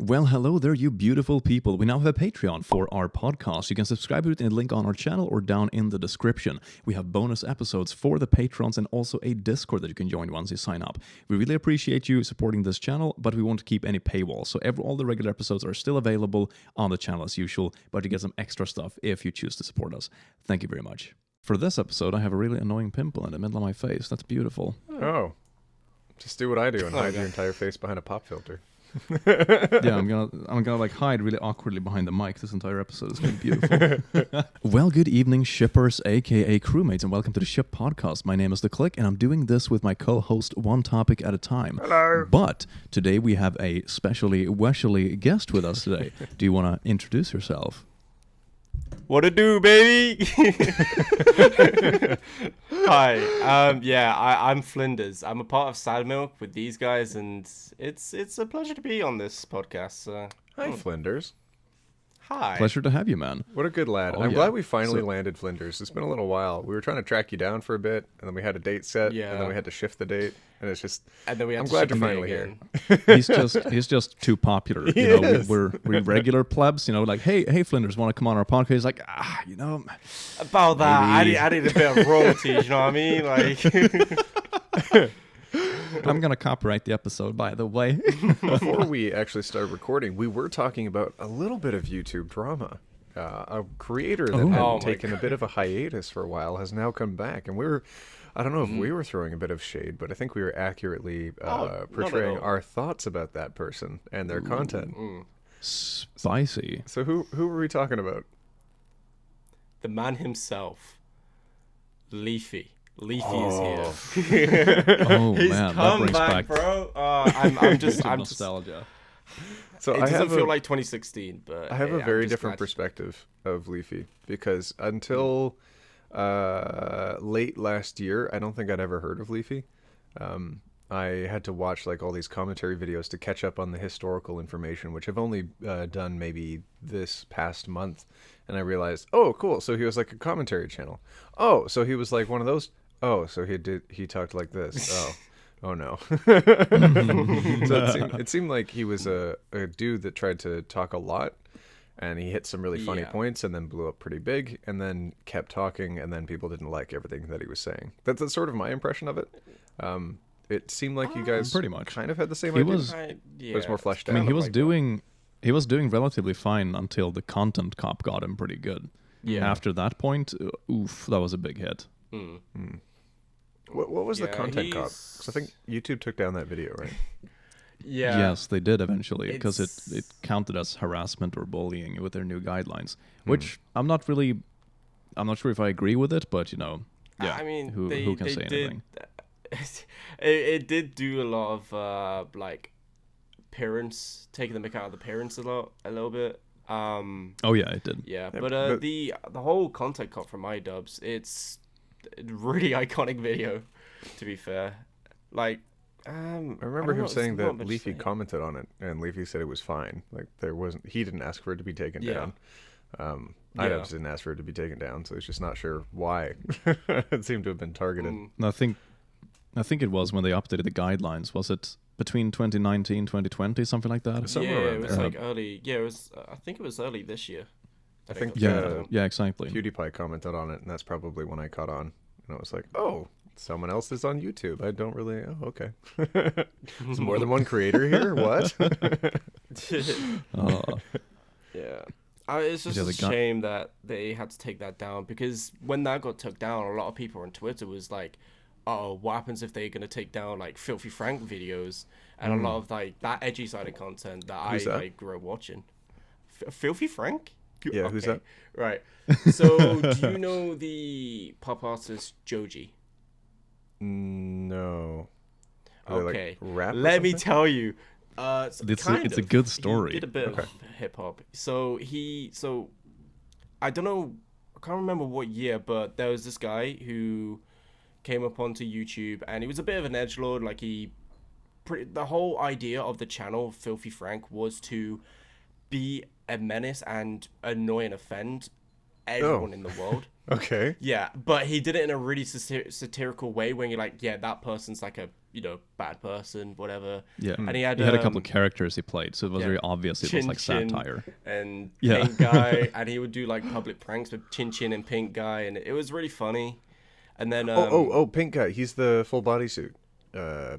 Well, hello there, you beautiful people. We now have a Patreon for our podcast. You can subscribe to it in the link on our channel or down in the description. We have bonus episodes for the patrons and also a Discord that you can join once you sign up. We really appreciate you supporting this channel, but we won't keep any paywalls. So all the regular episodes are still available on the channel as usual, but you get some extra stuff if you choose to support us. Thank you very much. For this episode, I have a really annoying pimple in the middle of my face. That's beautiful. Oh. Just do what I do and hide your entire face behind a pop filter. Yeah, I'm gonna like hide really awkwardly behind the mic this entire episode. It's gonna be beautiful. Well, good evening, shippers, aka crewmates, and welcome to the Ship Podcast. My name is The Click, and I'm doing this with my co-host one topic at a time. Hello. But today we have a specially weshly guest with us today. Do you want to introduce yourself? What to do, baby? Hi. I'm Flinders. I'm a part of Sad Milk with these guys, and it's a pleasure to be on this podcast. Hi, Flinders. Hi. Pleasure to have you, man. What a good lad. Oh, I'm yeah. glad we finally landed Flinders. It's been a little while. We were trying to track you down for a bit, and then we had a date set, and then we had to shift the date, and it's just... And then we had I'm to glad shift you're the finally date here. He's just too popular. He You know, is. we're regular plebs. You know, like hey, Flinders, want to come on our podcast? He's like, you know. About that, Maybe. I need a bit of royalties, you know what I mean? Like, I'm gonna copyright the episode, by the way. Before we actually started recording, we were talking about a little bit of YouTube drama. A creator that Oh. had Oh my taken a bit of a hiatus for a while has now come back, and I don't know if we were throwing a bit of shade, but I think we were accurately not at portraying all. our thoughts about that person and their content. Spicy. So who were we talking about? the man himself, Leafy. Leafy is here. Oh He's man, that come brings back, back bro. I'm just nostalgia. So It I doesn't have feel like 2016, but I have a I'm very just different glad- perspective of Leafy because until late last year, I don't think I'd ever heard of Leafy. I had to watch like all these commentary videos to catch up on the historical information, which I've only done maybe this past month, and I realized, oh, cool. So he was like a commentary channel. Oh, so he was like one of those. Oh, so he talked like this. Oh no. So it seemed like he was a dude that tried to talk a lot, and he hit some really funny points and then blew up pretty big and then kept talking, and then people didn't like everything that he was saying. That's sort of my impression of it. It seemed like you guys pretty much kind of had the same He idea. was- But it's more fleshed I out. mean, he was like doing relatively fine until the content cop got him pretty good. Yeah. After that point, oof, that was a big hit. What was the Yeah, content cop? he's- 'Cause I think YouTube took down that video, right? Yeah. Yes, they did eventually because it It's- counted as harassment or bullying with their new guidelines, which I'm not sure if I agree with it, but you know, yeah. I mean, who can they say did, anything? it did do a lot of like parents taking the mick out of the parents a little bit. Oh yeah, it did. Yeah, Yeah, but but- the whole content cut from iDubbbz, it's a really iconic video. To be fair, like I don't remember him know, saying it's not that much Leafy saying. commented on it, and Leafy said it was fine. Like he didn't ask for it to be taken Yeah. down. Yeah. iDubbbz didn't ask for it to be taken down, so he's just not sure why. It seemed to have been targeted. And I think it was when they updated the guidelines. Was it between 2019, 2020, something like that? Somewhere yeah, around it was there. like early. Yeah, it was. I think it was early this year. I think it was yeah, Yeah, exactly. PewDiePie commented on it, and that's probably when I caught on. And I was like, oh, someone else is on YouTube. I don't really... Oh, okay. There's more than one creator here? What? Yeah. It's just Yeah, a the guy- shame that they had to take that down, because when that got took down, a lot of people on Twitter was like, oh, what happens if they're going to take down like Filthy Frank videos and a lot of like that edgy side of content that Who's that? I grew up watching. Filthy Frank? Yeah, who's that? Right. So, do you know the pop artist Joji? No. Are they, like, Okay. rap or Let me something? tell you. It's a good story. He did a bit Okay. of hip hop. So I don't know, I can't remember what year, but there was this guy who came up onto YouTube, and he was a bit of an edgelord. Like the whole idea of the channel Filthy Frank was to be a menace and annoy and offend everyone in the world. Okay. Yeah, but he did it in a really satirical way when you're like, yeah, that person's like a, bad person, whatever. Yeah. And he had a couple of characters he played, so it was very obvious it was like Chin satire. and Yeah. Pink Guy, and he would do like public pranks with Chin Chin and Pink Guy, and it was really funny. And then Pink Guy. He's the full bodysuit.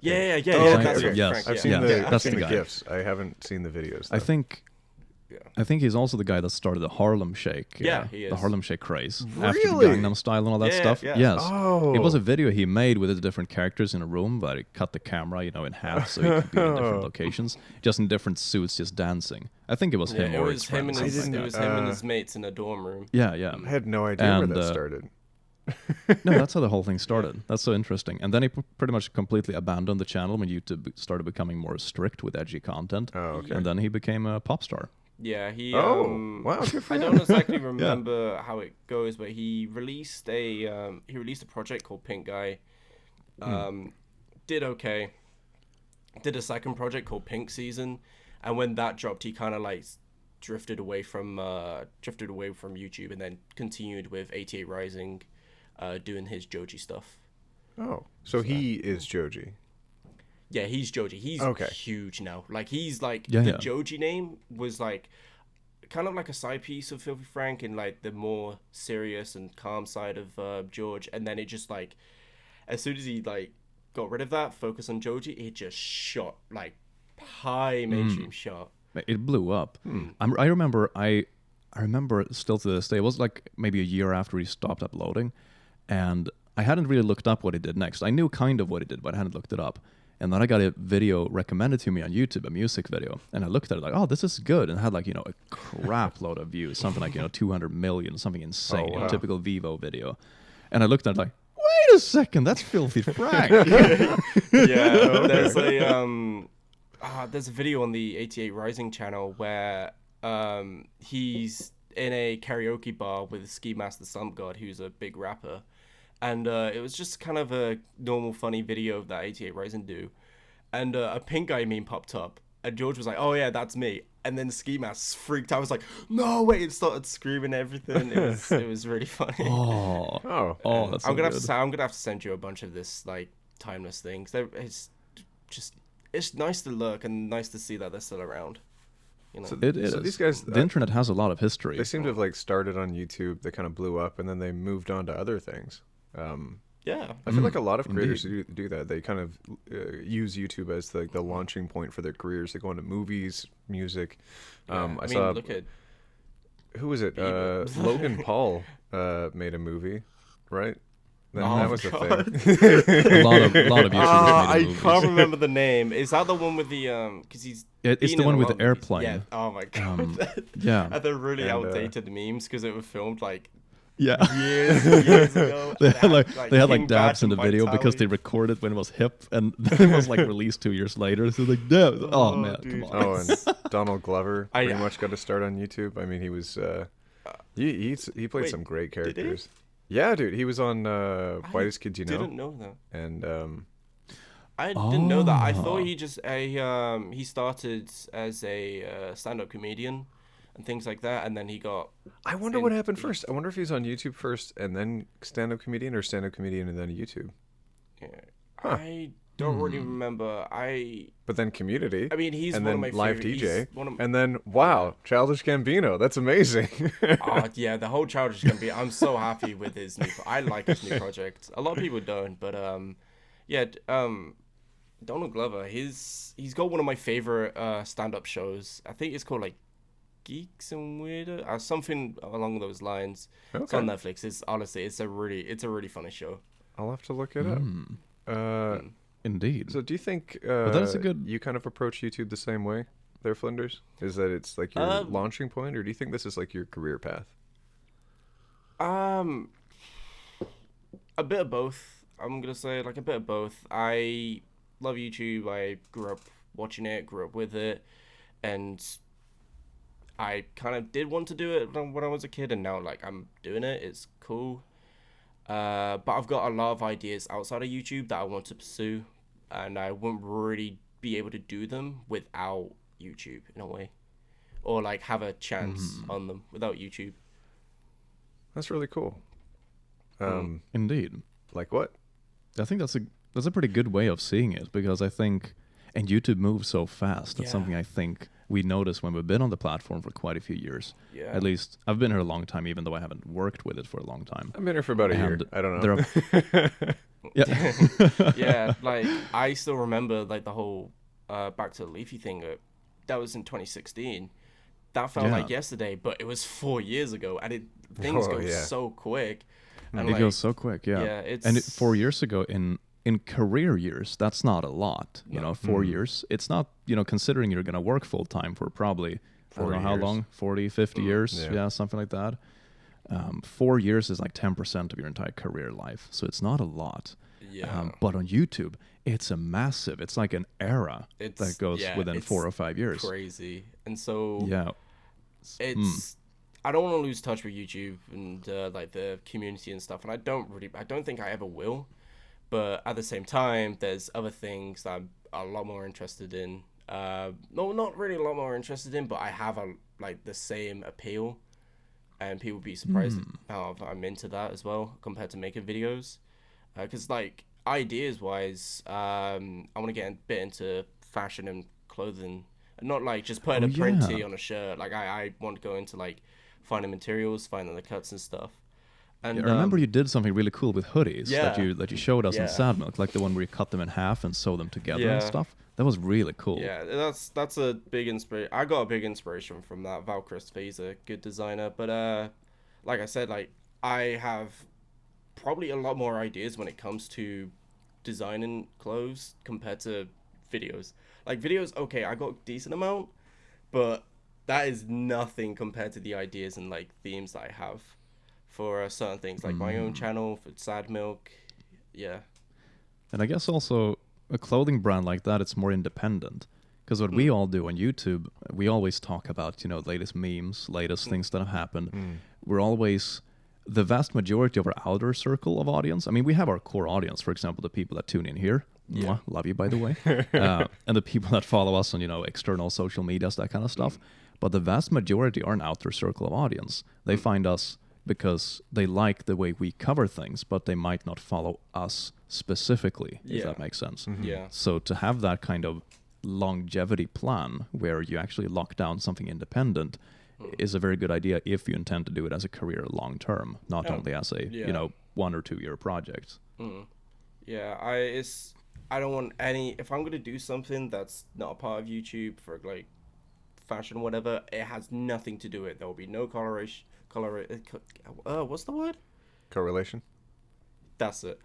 yeah. That's Frank, yes. I've yeah. seen That's the the guy. gifs. I haven't seen the videos. Though. I think he's also the guy that started the Harlem Shake. Yeah, he is. The Harlem Shake craze. Really? After the Gangnam Style and all that Yeah, stuff. yeah. Yes. Oh. It was a video he made with the different characters in a room, but he cut the camera, in half so he could be in different locations, just in different suits, just dancing. I think it was him it or was his him and friends. his, something it like was that. him and his mates in a dorm room. Yeah, yeah. I had no idea where And, that started. No, that's how the whole thing started. That's so interesting. And then he pretty much completely abandoned the channel when YouTube started becoming more strict with edgy content. Oh, okay. And then he became a pop star. Yeah, he. Wow, good for I him. don't exactly remember how it goes, but he released a project called Pink Guy. Did okay. Did a second project called Pink Season, and when that dropped, he kind of like drifted away from YouTube, and then continued with 88 Rising, doing his Joji stuff. Oh, so he is Joji. Yeah, he's Joji. He's huge now. Like, he's like, the Joji name was like kind of like a side piece of Filthy Frank and like the more serious and calm side of George. And then it just like, as soon as he like got rid of that, focus on Joji, it just shot like high mainstream shot. It blew up. I remember still to this day, it was like maybe a year after he stopped uploading, and I hadn't really looked up what he did next. I knew kind of what he did, but I hadn't looked it up. And then I got a video recommended to me on YouTube, a music video. And I looked at it like, oh, this is good. And it had like, a crap load of views, something like, 200 million, something insane, wow. typical Vivo video. And I looked at it like, wait a second, that's Filthy Frank. There's a video on the 88 Rising channel where he's in a karaoke bar with Ski Mask the Slump God, who's a big rapper. And it was just kind of a normal, funny video that 88 Rising do. And a Pink Guy meme popped up. And George was like, oh, yeah, that's me. And then Ski Mask freaked out. I was like, no, wait. It started screaming everything. It was really funny. That's so I'm gonna good. have to send you a bunch of this, like, timeless things. It's nice to look and nice to see that they're still around. So It is. these guys, the internet has a lot of history. they seem to have like started on YouTube. They kind of blew up, and then they moved on to other things. Yeah. I feel like a lot of creators do that. They kind of use YouTube as the launching point for their careers. They go into movies, music. I saw look at who was it? Logan Paul made a movie, right? That was the thing. a lot of YouTubers made I movies. can't remember the name. Is that the one with the because he's It's been the in one a with lot the of movies. airplane. Yeah. Oh my god. Yeah. And they're really And, outdated memes because it was filmed like Yeah. years ago. They had like King dabs Bad in the and video because they Vitality. recorded when it was hip, and then it was like released 2 years later. So like, no, oh man, dude. come on. Oh, and Donald Glover I- pretty much got to start on YouTube. I mean, he was he played Wait, some great did he? characters. Yeah, dude, he was on Whitest Kids You Know, Didn't know that. and I didn't know that. I thought Oh. he started as a stand-up comedian and things like that, and then he got. I wonder what happened first. I wonder if he's on YouTube first and then stand-up comedian, or stand-up comedian and then YouTube. I don't really remember. But then Community. I mean, he's and one then of my live favorite. DJ, he's one of- and then wow, Childish Gambino. That's amazing. Oh yeah, the whole Childish Gambino. I'm so happy with his new. I like his new project. A lot of people don't, but Donald Glover. He's got one of my favorite stand-up shows. I think it's called like Geeks and Weirder, or something along those lines. It's on Netflix. It's a really funny show. I'll have to look it up. Indeed. So do you think that is a good- you kind of approach YouTube the same way there, Flinders? Is that it's like your launching point, or do you think this is like your career path? A bit of both. I'm gonna say like a bit of both. I love YouTube. I grew up watching it, grew up with it, and I kind of did want to do it when I was a kid, and now like I'm doing it. It's cool. But I've got a lot of ideas outside of YouTube that I want to pursue, and I wouldn't really be able to do them without YouTube in a way, or like have a chance on them without YouTube. That's really cool. Indeed. Like what? I think that's a pretty good way of seeing it, because I think, and YouTube moves so fast. That's something I think we notice when we've been on the platform for quite a few years. Yeah. At least I've been here a long time, even though I haven't worked with it for a long time. I've been here for about a year. I don't know. Yeah. Yeah, like I still remember like the whole back to the Leafy thing. That was in 2016. That felt like yesterday, but it was 4 years ago, and things go so quick. And it goes so quick, yeah. And 4 years ago in career years, that's not a lot. You know, 4 years. It's not, considering you're going to work full time for probably, I don't know how long, 40, 50 years. Yeah, something like that. 4 years is like 10% of your entire career life. So it's not a lot. Yeah. But on YouTube, it's it's like an era that goes within 4 or 5 years. Crazy. And so it's I don't want to lose touch with YouTube and like the community and stuff, and I don't think I ever will. But at the same time, there's other things that I'm a lot more interested in. No, not really a lot more interested in, but I have the same appeal, and people be surprised how I'm into that as well compared to making videos. Because like ideas wise, I want to get a bit into fashion and clothing, and not like just putting a print tee on a shirt. Like I want to go into like finding materials, finding the cuts and stuff. And I remember you did something really cool with hoodies that you showed us in Sad Milk, like the one where you cut them in half and sew them together and stuff. That was really cool. Yeah, that's a big inspiration. I got a big inspiration from that. Valkrist, he's a good designer, but like I said, like I have probably a lot more ideas when it comes to designing clothes compared to videos. Like videos, okay, I got a decent amount, but that is nothing compared to the ideas and like themes that I have for certain things, like my own channel, for Sad Milk. Yeah. And I guess also a clothing brand like that, it's more independent. Because what we all do on YouTube, we always talk about, latest memes, latest things that have happened. We're always, the vast majority of our outer circle of audience, I mean, we have our core audience, for example, the people that tune in here. Mwah, love you, by the way. And the people that follow us on, external social medias, that kind of stuff. But the vast majority are an outer circle of audience. They find us because they like the way we cover things, but they might not follow us specifically, if that makes sense. Yeah. So to have that kind of longevity plan where you actually lock down something independent is a very good idea if you intend to do it as a career long term, not only as a 1 or 2 year project. Yeah, I don't want any, if I'm gonna do something that's not a part of YouTube for like fashion or whatever, it has nothing to do with it. There will be no what's the word? Correlation. That's it.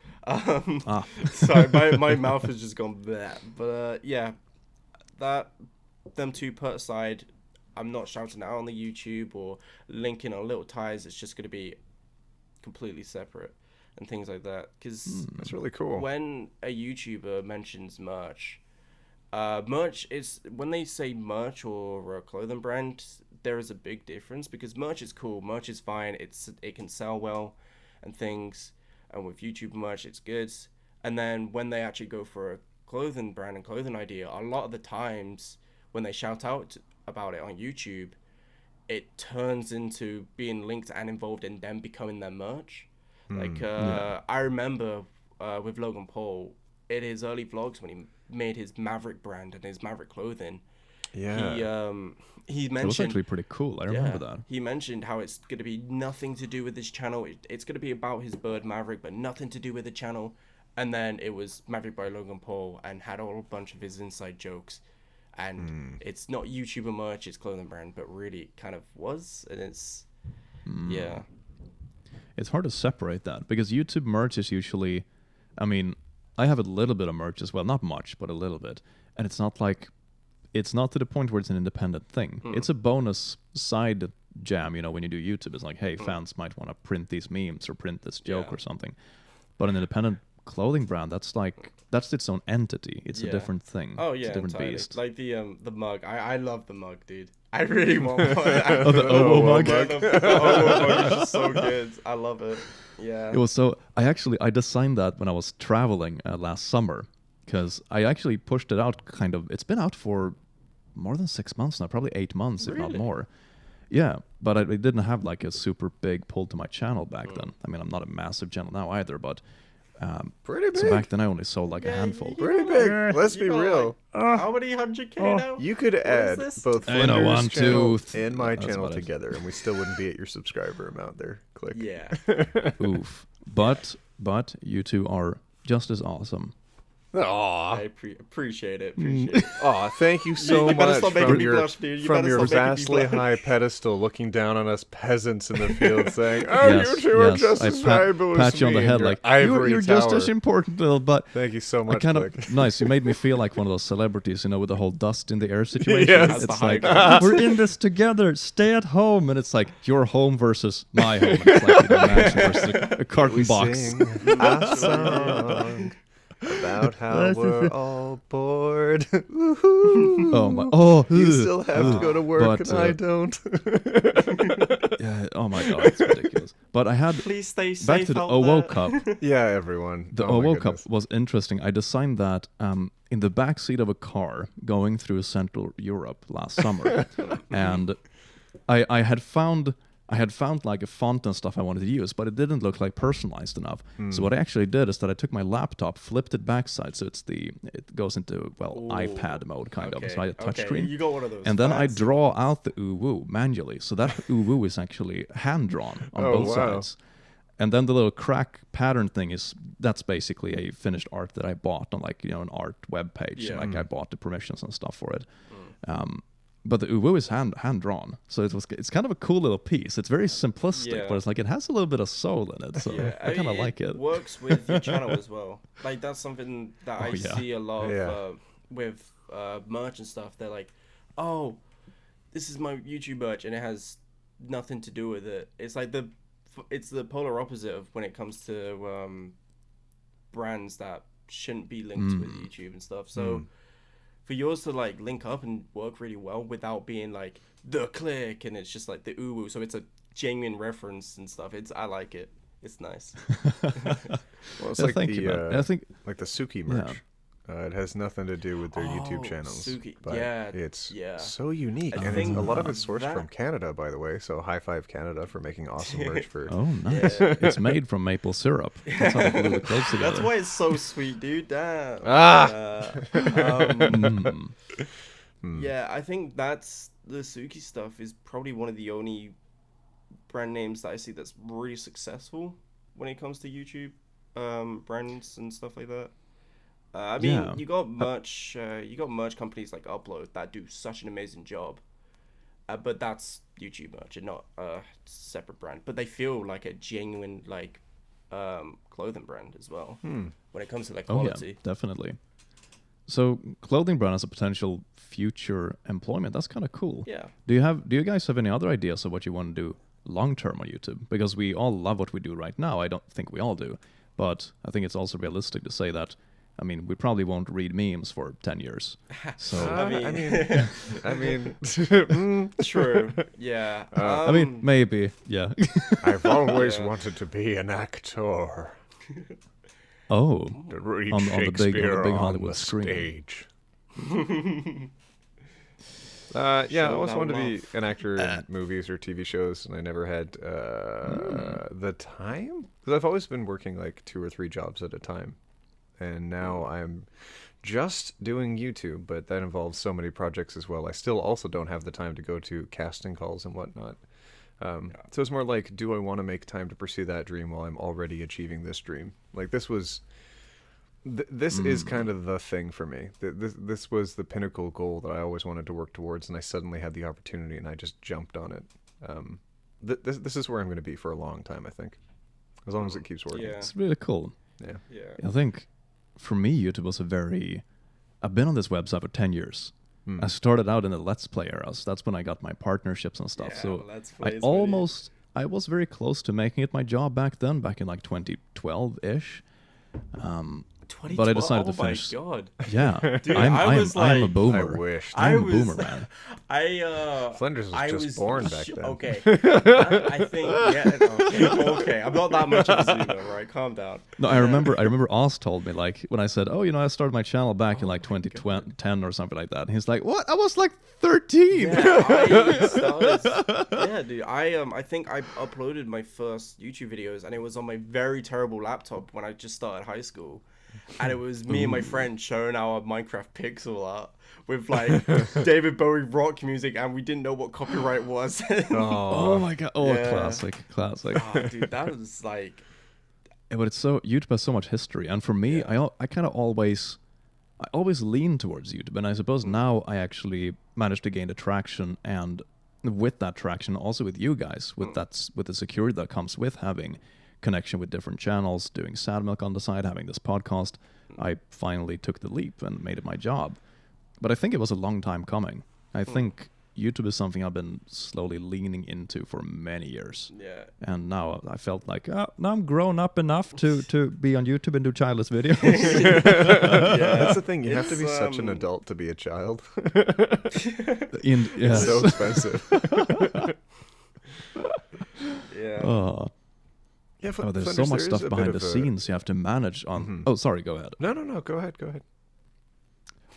Sorry, my mouth has just gone bleh. But yeah, them two put aside, I'm not shouting out on the YouTube or linking on little ties. It's just going to be completely separate and things like that. Because that's really cool. When a YouTuber mentions merch, merch is, when they say merch or a clothing brand, there is a big difference, because merch is cool, merch is fine, it can sell well and things, and with YouTube merch it's good. And then when they actually go for a clothing brand and clothing idea, a lot of the times when they shout out about it on YouTube, it turns into being linked and involved in them becoming their merch. I remember with Logan Paul, in his early vlogs when he made his Maverick brand and his Maverick clothing, he mentioned, it was actually pretty cool. I remember that. He mentioned how it's going to be nothing to do with his channel. It's going to be about his bird Maverick, but nothing to do with the channel. And then it was Maverick by Logan Paul and had a whole bunch of his inside jokes. And it's not YouTuber merch, it's clothing brand, but really it kind of was. And it's, It's hard to separate that, because YouTube merch is usually, I mean, I have a little bit of merch as well, not much, but a little bit. And it's not to the point where it's an independent thing. It's a bonus side jam, when you do YouTube. It's like, hey, fans might want to print these memes or print this joke or something. But an independent clothing brand, that's its own entity. It's a different thing. Oh yeah, it's a different entirely. beast. Like the mug. I love the mug, dude. I really want one. The Owo mug. The Owo mug is just so good. I love it. Yeah. It was so. I designed that when I was traveling last summer, because I actually pushed it out. It's been out for more than 6 months now, probably 8 months, if not more. Yeah, but it didn't have like a super big pull to my channel back then. I mean, I'm not a massive channel now either, but Pretty big. so back then I only sold like a handful. Pretty big. Let's be real. How many 100K now? You could add this? both I know, Flinder's 1, channel 2, and my that's channel about it. together, and we still wouldn't be at your subscriber amount there. Click. Yeah. Oof. But you two are just as awesome. Aw. I appreciate it. Appreciate it. Aw, thank you so You better much stop making from me your, blush, dude. You from better your stop making me vastly blush. high pedestal looking down on us peasants in the field saying, oh, Yes, you two are yes, just I as valuable as pat you on me the in head your like, ivory you're just tower." as important, little but Thank you so I much, kind Click. of nice. You made me feel like one of those celebrities, you know, with the whole dust in the air situation. Yes. That's the It's high like ground. we're in this together. Stay at home, and it's like your home versus my home. And it's like a mansion versus a carton We box. sing a song about how we're all bored. Woohoo. Oh my! Oh, You ugh, still have to ugh. go to work, But, and I don't. Yeah. Oh my God, it's ridiculous. But I had Please stay safe back to the out OWO there. Cup. Yeah, everyone. The Oh my OWO Cup goodness. was interesting. I designed that in the back seat of a car going through Central Europe last summer, and I had found like a font and stuff I wanted to use, but it didn't look like personalized enough. So what I actually did is that I took my laptop, flipped it backside, so it goes into iPad mode kind of, so I had a touchscreen. You got one of those. And then I fancy- draw out the uwu manually. So that uwu is actually hand drawn on Oh, both wow. sides. And then the little crack pattern thing that's basically a finished art that I bought on like, you know, an art web page. Yeah. Like I bought the permissions and stuff for it. But the uwu is hand drawn. So it's kind of a cool little piece. It's very simplistic, Yeah. but it's like it has a little bit of soul in it. So Yeah, I kind of mean, like it. Works with your channel as well. Like that's something that I yeah. see a lot of Yeah. with merch and stuff. They're like, "Oh, this is my YouTube merch," and it has nothing to do with it. It's like it's the polar opposite of when it comes to brands that shouldn't be linked with YouTube and stuff. So. For yours to like link up and work really well without being like the click and it's just like the uwu, so it's a genuine reference and stuff. I like it. It's nice. Well, it's Yeah, like thank you, man. the I think like the Suki merch. It has nothing to do with their YouTube channels. Suki, but yeah, it's yeah. so unique, I and think a lot of it's sourced that- from Canada, by the way. So high five Canada for making awesome merch for. oh, nice. It's made from maple syrup. That's how they glue the clothes together. That's why it's so sweet, dude. Damn. Yeah, I think that's the Suki stuff is probably one of the only brand names that I see that's really successful when it comes to YouTube brands and stuff like that. I mean, Yeah. you got merch companies like Upload that do such an amazing job, but that's YouTube merch and not a separate brand. But they feel like a genuine like clothing brand as well when it comes to like Oh quality. yeah, definitely. So clothing brand as a potential future employment, that's kind of cool. Yeah. Do you guys have any other ideas of what you want to do long term on YouTube? Because we all love what we do right now. I don't think we all do, but I think it's also realistic to say that. I mean, we probably won't read memes for 10 years. So I mean, True. Yeah. I mean, maybe, yeah. I've always Yeah. wanted to be an actor. Oh, To read On the big- Shakespeare big on Hollywood the screen. stage. Yeah, I Show always that wanted to be love. an actor in movies or TV shows, and I never had the time. Because I've always been working like 2 or 3 jobs at a time. And now I'm just doing YouTube, but that involves so many projects as well. I still also don't have the time to go to casting calls and whatnot. So it's more like, do I want to make time to pursue that dream while I'm already achieving this dream? Like this was... this is kind of the thing for me. This was the pinnacle goal that I always wanted to work towards, and I suddenly had the opportunity, and I just jumped on it. This is where I'm going to be for a long time, I think, as long as it keeps working. Yeah. it's really cool. Yeah. Yeah. I think for me, YouTube was I've been on this website for 10 years. I started out in the Let's Play era, so that's when I got my partnerships and stuff. Yeah, So Let's Play I is I was very close to making it my job back in like 2012-ish. but I decided to Oh my finish. god. Yeah, Dude, I'm I was I'm a like- boomer. I wish. I'm I a was- boomer, man. Flinders was I just born back then. Okay. I think okay. I'm not that much of a zoomer, right? Calm down. No, I remember Oz told me, like, when I said, oh, I started my channel back in like my 2010 or something like that. And he's like, what? I was like 13. Yeah, dude. I think I uploaded my first YouTube videos, and it was on my very terrible laptop when I just started high school, and it was me and my friend showing our Minecraft pixel art with like David Bowie rock music, and we didn't know what copyright was. Oh my god. Oh, Yeah. classic. Oh, dude, that was like. Yeah, but it's so YouTube has so much history, and for me, I kind of always lean towards YouTube, and I suppose now I actually managed to gain the traction, and with that traction, also with you guys, with the security that comes with having connection with different channels, doing Sad Milk on the side, having this podcast, I finally took the leap and made it my job. But I think it was a long time coming. I think YouTube is something I've been slowly leaning into for many years. Yeah. And now I felt like, now I'm grown up enough to be on YouTube and do childless videos. That's the thing. You have to be such an adult to be a child. Yes. It's so expensive. Yeah. Oh, Yeah, there's so Flinders, much there stuff is a behind bit the of a- scenes you have to manage on. Oh, sorry, go ahead. No. Go ahead.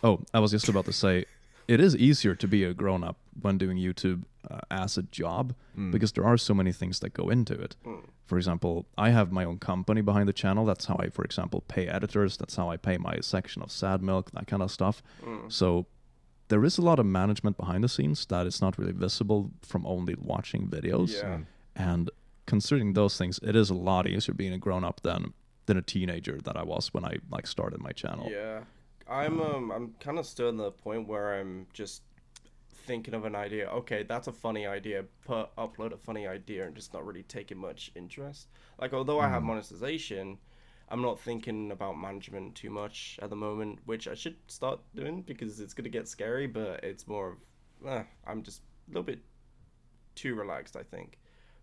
Oh, I was just about to say, it is easier to be a grown-up when doing YouTube as a job because there are so many things that go into it. For example, I have my own company behind the channel. That's how I, for example, pay editors. That's how I pay my section of Sad Milk, that kind of stuff. So there is a lot of management behind the scenes that is not really visible from only watching videos. Yeah. And considering those things, it is a lot easier being a grown-up than a teenager that I was when I started my channel. Yeah. I'm kind of still in the point where I'm just thinking of an idea. Okay, that's a funny idea. Upload a funny idea and just not really taking much interest. Like, although I have monetization, I'm not thinking about management too much at the moment, which I should start doing because it's gonna get scary. But it's more of I'm just a little bit too relaxed, I think.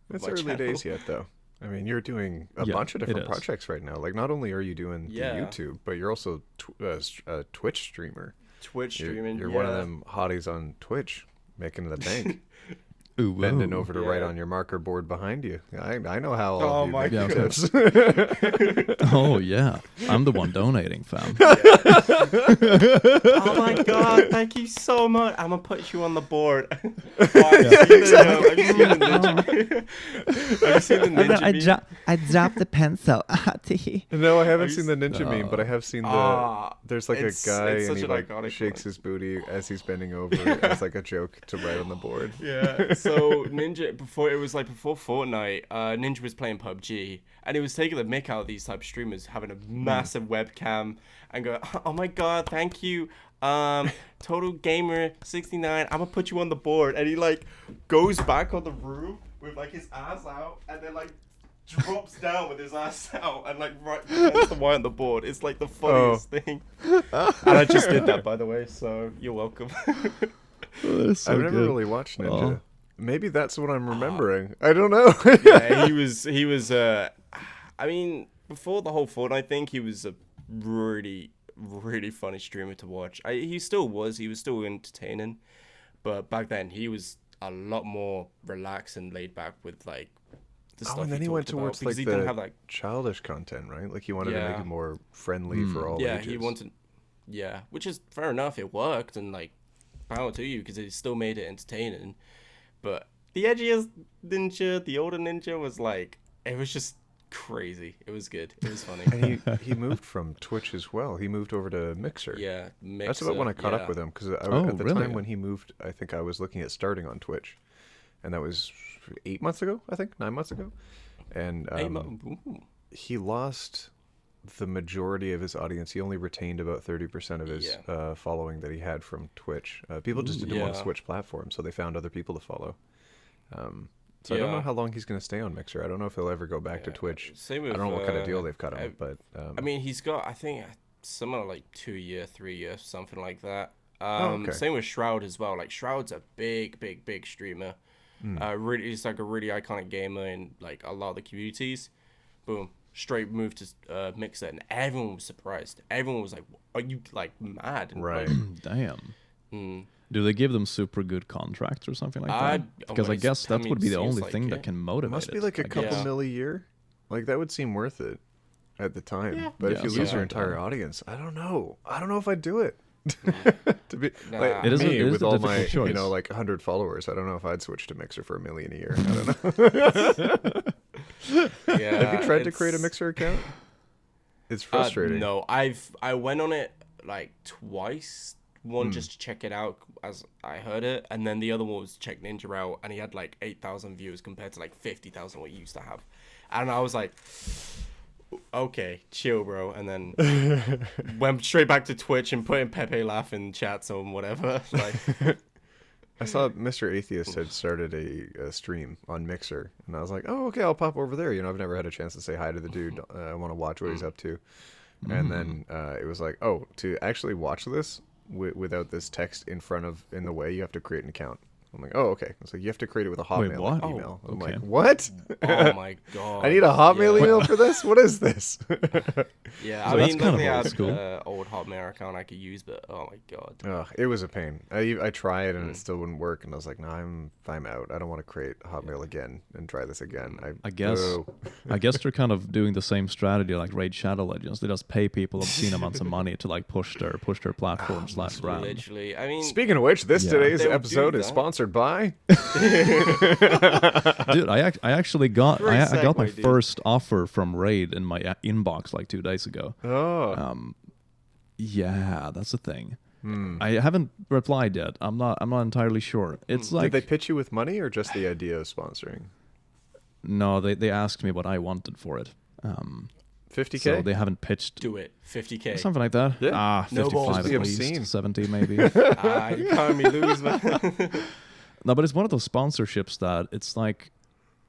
with It's my early channel. days yet, though. I mean, you're doing a bunch of it different is. projects right now. Like, not only are you doing Yeah. the YouTube, but you're also a Twitch streamer. Twitch You're, streaming. you're one of them hotties on Twitch, making the bank, Ooh, bending whoa. over to write Yeah. on your marker board behind you. I know how all Oh of you my make God. tips. Oh, yeah. I'm the one donating, fam. Oh my god, thank you so much. I'm gonna put you on the board. Have you seen the ninja? Have you seen the ninja meme? I dropped the pencil. No, I haven't Have you seen the ninja meme, but I have seen the. Ah, There's like a it's guy and such he an like iconic shakes one. his booty as he's bending over as like a joke to write on the board. Yeah. So Ninja before Fortnite, Ninja was playing PUBG and he was taking the mick out of these type of streamers having a massive webcam and go, oh my god, thank you. Total Gamer 69, I'm gonna put you on the board, and he like goes back on the room with like his ass out and then like drops down with his ass out and like puts the Y on the board. It's like the funniest thing. And I just did that, by the way, so you're welcome. Oh, that's so I've never good. really watched Ninja. Oh. Maybe that's what I'm remembering. I don't know. Yeah, he was I mean, before the whole Fortnite thing, he was a really funny streamer to watch. He was still entertaining, but back then he was a lot more relaxed and laid back with like the stuff And then he talked went about, towards because like he didn't the have like childish content, right? Like he wanted to make Yeah. it more friendly for all yeah, ages. he wanted which is fair enough. It worked, and like power to you because it still made it entertaining. But the edgiest ninja, the older ninja, was like, it was just crazy. It was good. It was funny. And he moved from Twitch as well. He moved over to Mixer. Yeah, That's about when I caught up with him because Oh, at the really? time when he moved, I think I was looking at starting on Twitch, and that was 8 months ago. I think 9 months ago, and he lost the majority of his audience. He only retained about 30% of his following that he had from Twitch. People just didn't want to switch platforms, so they found other people to follow. So I don't know how long he's going to stay on Mixer. I don't know if he'll ever go back to Twitch. Same with, I don't know what kind of deal they've cut him, but I mean, he's got, I think, somewhere like 2 year, 3 years, something like that. okay. Same with Shroud as well. Like Shroud's a big streamer. Really, he's like a really iconic gamer in like a lot of the communities. Boom, straight moved to Mixer, and everyone was surprised. Everyone was like, "Are you like mad?" And, Right. like, Damn. Do they give them super good contracts or something like that? Because I guess that would be the only thing that can motivate Must be it, like a I couple guess. mil a year. Like that would seem worth it at the time. Yeah. But Yeah, if you lose something your like entire that. audience, I don't know. I don't know if I'd do it. To be Nah. like It is a- me it is with a all difficult my choice. like 100 followers, I don't know if I'd switch to Mixer for $1 million a year. I don't know. Yeah, Have you tried to create a it's- Mixer account? It's frustrating. No, I went on it like twice. One just to check it out as I heard it, and then the other one was to check Ninja out, and he had like 8,000 views compared to like 50,000 what he used to have, and I was like, okay, chill, bro, and then went straight back to Twitch and put in Pepe laughing chats or whatever. Like, I saw Mr. Atheist had started a stream on Mixer, and I was like, oh, okay, I'll pop over there. You know, I've never had a chance to say hi to the dude. I want to watch what he's up to. And then it was like, oh, to actually watch this without this text in the way, you have to create an account. I'm like, oh, okay. It's like, you have to create it with a Hotmail what? email. I'm okay. like, what? oh my god, I need a Hotmail yeah. email for this? What is this? Yeah, So I that's mean, kind of luckily I old had school. old Hotmail account I could use, but oh my god. Ugh, it was a pain. I tried and it still wouldn't work, and I was like, no, I'm out. I don't want to create Hotmail again and try this again. I guess Boo. I guess they're kind of doing the same strategy like Raid Shadow Legends. They just pay people obscene amounts of money to like push their platform / brand. Literally, I mean, Speaking of which, Yeah. today's They would episode do is that. sponsored by. Dude, I actually got Great I got my segue, dude. first offer from Raid in my inbox like 2 days ago. Oh, Yeah, that's the thing. Hmm. I haven't replied yet. I'm not entirely sure. It's like did they pitch you with money or just the idea of sponsoring? no, they asked me what I wanted for it. 50K. So they haven't pitched do it, 50K. something like that. Yeah. No 55 balls. at Be least, obscene. 70 maybe. You can't me lose, man. No, but it's one of those sponsorships that it's like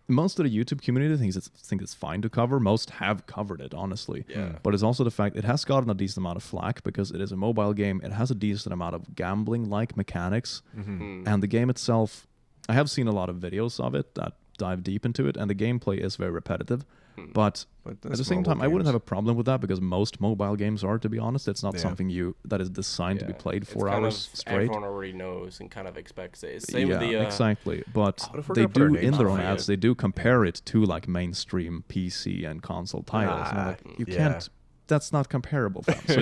most of the YouTube community think it's fine to cover. Most have covered it, honestly. Yeah. But it's also the fact it has gotten a decent amount of flack because it is a mobile game. It has a decent amount of gambling-like mechanics, and the game itself. I have seen a lot of videos of it that dive deep into it, and the gameplay is very repetitive. But at the same time, I wouldn't have a problem with that because most mobile games are, to be honest. It's not Yeah. something that is designed to be Yeah. played It's 4 kind hours of, straight. Everyone already knows and kind of expects it. It's same with the exactly. But What if we're they gonna put our do in names their on own it? ads. They do compare it to like mainstream PC and console titles. And I'm like, you yeah. can't. That's not comparable. Fam. So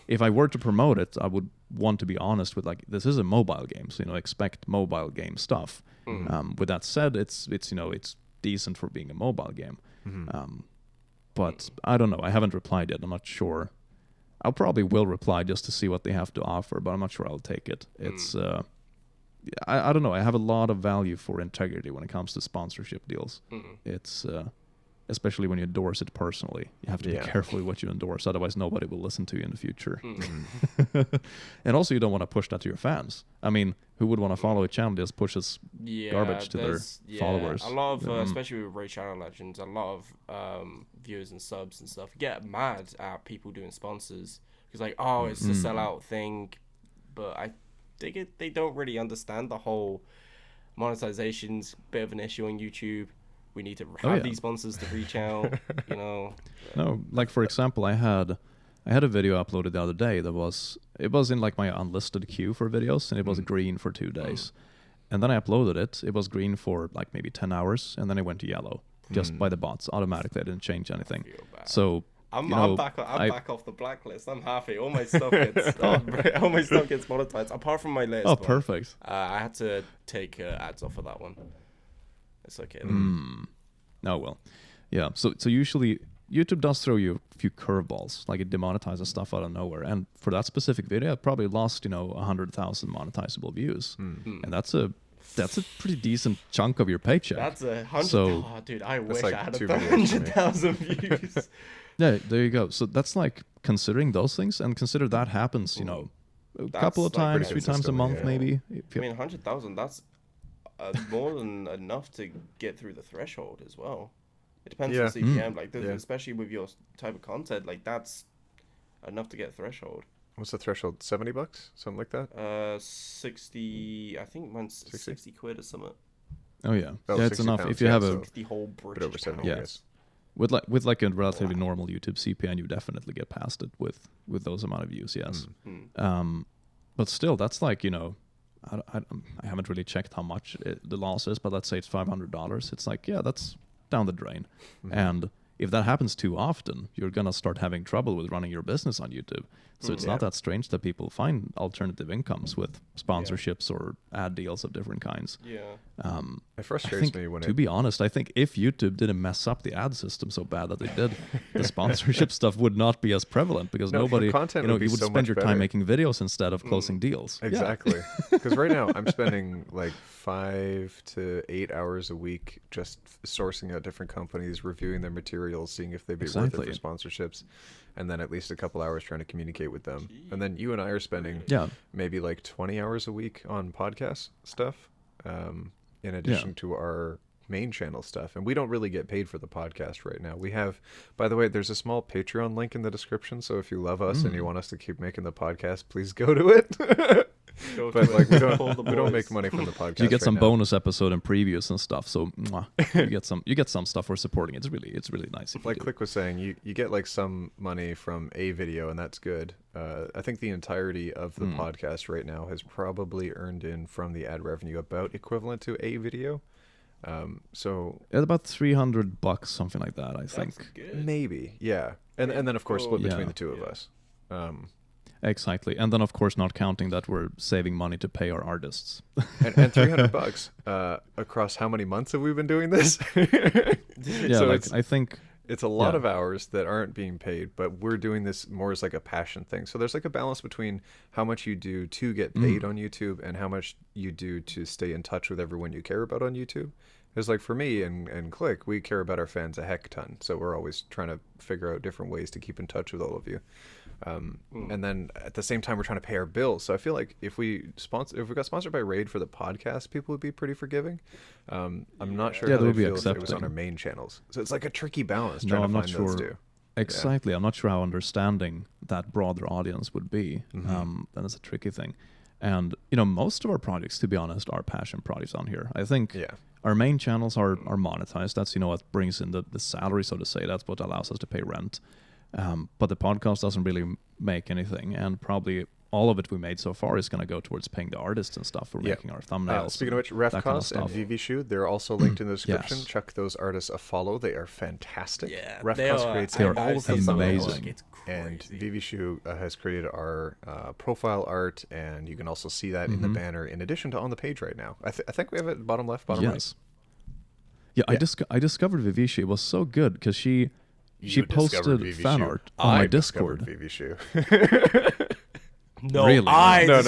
if I were to promote it, I would want to be honest with like this is a mobile game, so expect mobile game stuff. With that said, it's decent for being a mobile game. But I don't know. I haven't replied yet. I'm not sure. I probably will reply just to see what they have to offer, but I'm not sure I'll take it. It's I don't know. I have a lot of value for integrity when it comes to sponsorship deals. It's especially when you endorse it personally. You have to be Yeah. careful with what you endorse, otherwise nobody will listen to you in the future. And also, you don't want to push that to your fans. I mean, who would want to follow a channel that just pushes garbage to their there's- followers? A lot of, especially with Raid Shadow Legends, a lot of viewers and subs and stuff get mad at people doing sponsors because like, oh, it's the sellout thing, but I think they don't really understand the whole monetization's bit of an issue on YouTube. We need to have these sponsors to reach out, No, like for example, I had a video uploaded the other day that it was in like my unlisted queue for videos, and it was green for 2 days. And then I uploaded it. It was green for like maybe 10 hours, and then it went to yellow just by the bots automatically. I didn't change anything. feel bad. So I'm back off the blacklist. I'm happy. All my stuff gets monetized apart from my latest oh, one. perfect. I had to take ads off of that one. It's okay. Oh well, yeah. So usually YouTube does throw you a few curveballs, like it demonetizes stuff out of nowhere. And for that specific video, I probably lost 100,000 monetizable views, and that's a pretty decent chunk of your paycheck. That's 100. So- oh, dude, I wish like I had 2 videos for me. 100,000 views. Yeah, there you go. So that's like considering those things, and consider that happens, a couple of like times, pretty 3 times a consistently, month, yeah. maybe. I mean, 100,000. That's more than enough to get through the threshold as well. It depends Yeah. on CPM, like Yeah. especially with your type of content, like that's enough to get threshold. What's the threshold? $70, something like that. 60. I think mine's 60 quid or something. Oh yeah, Oh, yeah, it's 60 enough pounds, if you yeah, have so- The whole British Bit over 70, pound. I Yeah. guess. With like a relatively normal YouTube CPM, you definitely get past it with those amount of views. Yes. But still, that's like, I haven't really checked how much the loss is, but let's say it's $500. It's like, yeah, that's down the drain. And if that happens too often, you're going to start having trouble with running your business on YouTube. So it's not that strange that people find alternative incomes with sponsorships or ad deals of different kinds. Yeah. It frustrates me to be honest, I think if YouTube didn't mess up the ad system so bad that they did, the sponsorship stuff would not be as prevalent because nobody, content you would would so spend your much time better. making videos instead of closing deals. Exactly. Because right now I'm spending like 5 to 8 hours a week just sourcing out different companies, reviewing their materials, seeing if they'd be worth it for sponsorships, and then at least a couple hours trying to communicate with them. And then you and I are spending maybe like 20 hours a week on podcast stuff, in addition to our main channel stuff. And we don't really get paid for the podcast right now. We have, by the way, there's a small Patreon link in the description, so if you love us and you want us to keep making the podcast, please go to it. But like we don't make money from the podcast. You get some right now. bonus episode and previews and stuff. So mwah, you get some stuff for supporting. It's really nice. Like Click was saying, you get like some money from a video, and that's good. I think the entirety of the podcast right now has probably earned in from the ad revenue about equivalent to a video. So at about $300, something like that, I think. Good. maybe, yeah. And then of course split between the two of us. Exactly. And then of course not counting that we're saving money to pay our artists. and $300 across how many months have we been doing this? Yeah, So like I think it's a lot of hours that aren't being paid, but we're doing this more as like a passion thing. So there's like a balance between how much you do to get paid on YouTube and how much you do to stay in touch with everyone you care about on YouTube. Because like for me and Click, we care about our fans a heck ton. So we're always trying to figure out different ways to keep in touch with all of you. And then at the same time, we're trying to pay our bills. So I feel like if we got sponsored by Raid for the podcast, people would be pretty forgiving. I'm not sure how they they would be feel if it was on accepting. our main channels. So it's like a tricky balance No, trying I'm to not find those sure. two. Exactly. I'm not sure how understanding that broader audience would be. That is a tricky thing. And, most of our projects, to be honest, are passion projects on here. I think our main channels are monetized. That's, what brings in the salary, so to say. That's what allows us to pay rent. But the podcast doesn't really make anything. And probably all of it we made so far is going to go towards paying the artists and stuff for making our thumbnails. Speaking of which, Refcos and VVShoe, they're also linked in the description. Chuck those artists a follow. They are fantastic. Yeah, Refcos creates they are all of the thumbnails. amazing. It's crazy. And VVShoe has created our profile art, and you can also see that in the banner in addition to on the page right now. I think we have it bottom left, bottom right. Yeah, I discovered Vivishi. It was so good because she posted fan art on my Discord. VVShoe. No, Really? No. I'm gonna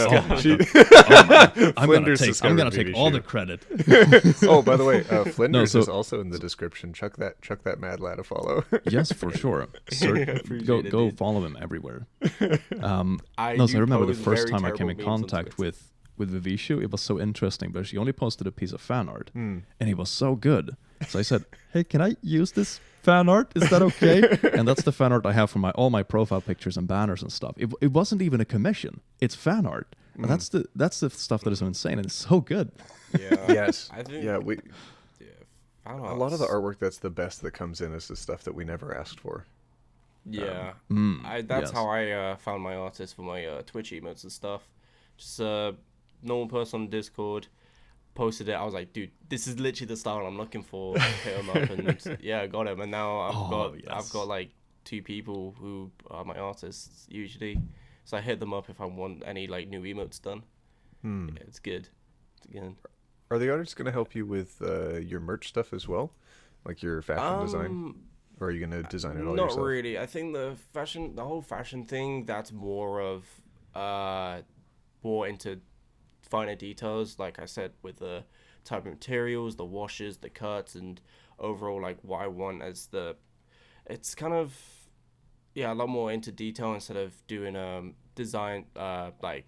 discovered take all the VVShoe. credit. Oh, by the way, Flinders so- is also in the description. Chuck that mad lad a follow. Yes, for sure. appreciate it, Go dude. follow him everywhere. I So I do remember the post first very time I came terrible in memes on contact Twitter. with Vivishu, it was so interesting, but she only posted a piece of fan art, and it was so good. So I said, "Hey, can I use this fan art? Is that okay?" And that's the fan art I have for all my profile pictures and banners and stuff. It wasn't even a commission; it's fan art. And that's the stuff that is so insane, and it's so good. Yeah. Yes. I think. Yeah, fan a lot of the art's- artwork that's the best that comes in is the stuff that we never asked for. Yeah. That's yes. how I found my artist for my Twitch emotes and stuff. Just a normal person on Discord posted it. I was like, dude, this is literally the style I'm looking for. Hit him up, and yeah, I got him. And now I've got like 2 people who are my artists usually. So I hit them up if I want any like new emotes done. Yeah, it's good. It's good. Are the artists going to help you with your merch stuff as well, like your fashion design, or are you going to design it all Not yourself? really. I think the whole fashion thing, that's more of more into finer details. Like I said, with the type of materials, the washes, the cuts, and overall like what I want as it's kind of a lot more into detail instead of doing design like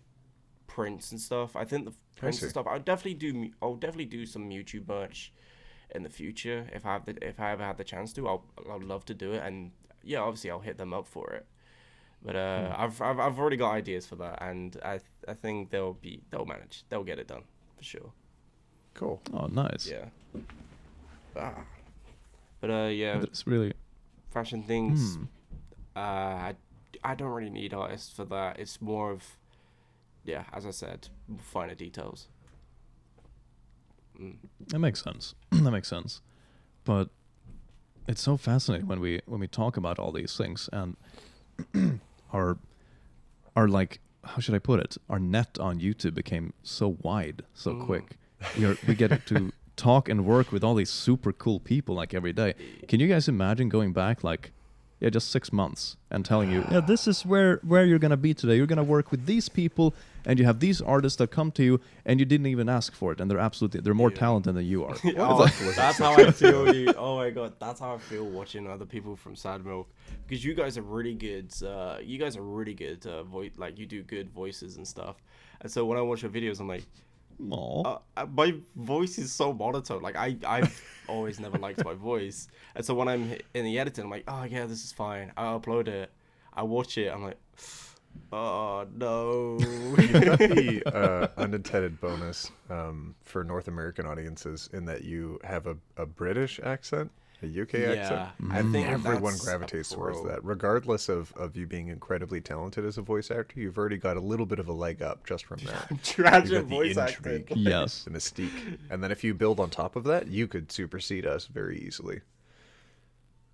prints and stuff. I think the prints and stuff I'll definitely do some YouTube merch in the future if I ever have the chance to. I'd love to do it, and yeah, obviously I'll hit them up for it. But I've already got ideas for that, and I think they'll manage. They'll get it done for sure. Cool. Oh, nice. Yeah. But yeah. It's really fashion things. I don't really need artists for that. It's more of, yeah, as I said, finer details. That makes sense. That makes sense. But it's so fascinating when we talk about all these things, and our like, how should I put it? Our net on YouTube became so wide so quick. We get to talk and work with all these super cool people like every day. Can you guys imagine going back like, yeah, just 6 months and telling you, yeah, this is where you're gonna be today. You're gonna work with these people, and you have these artists that come to you, and you didn't even ask for it, and they're more talented than you are. That's how I feel, dude. Oh my god, that's how I feel watching other people from Sad Milk, because you guys are really good. Like, you do good voices and stuff. And so when I watch your videos, I'm like, my voice is so monotone. Like, I've always never liked my voice, and so when I'm in the editing, I'm like, oh yeah, this is fine. I upload it, I watch it, I'm like, oh no. You got the unintended bonus for North American audiences in that you have a British accent, a UK accent. I think everyone gravitates towards that, regardless of you being incredibly talented as a voice actor. You've already got a little bit of a leg up just from that. Tragic voice acting. Yes. The mystique. And then if you build on top of that, you could supersede us very easily.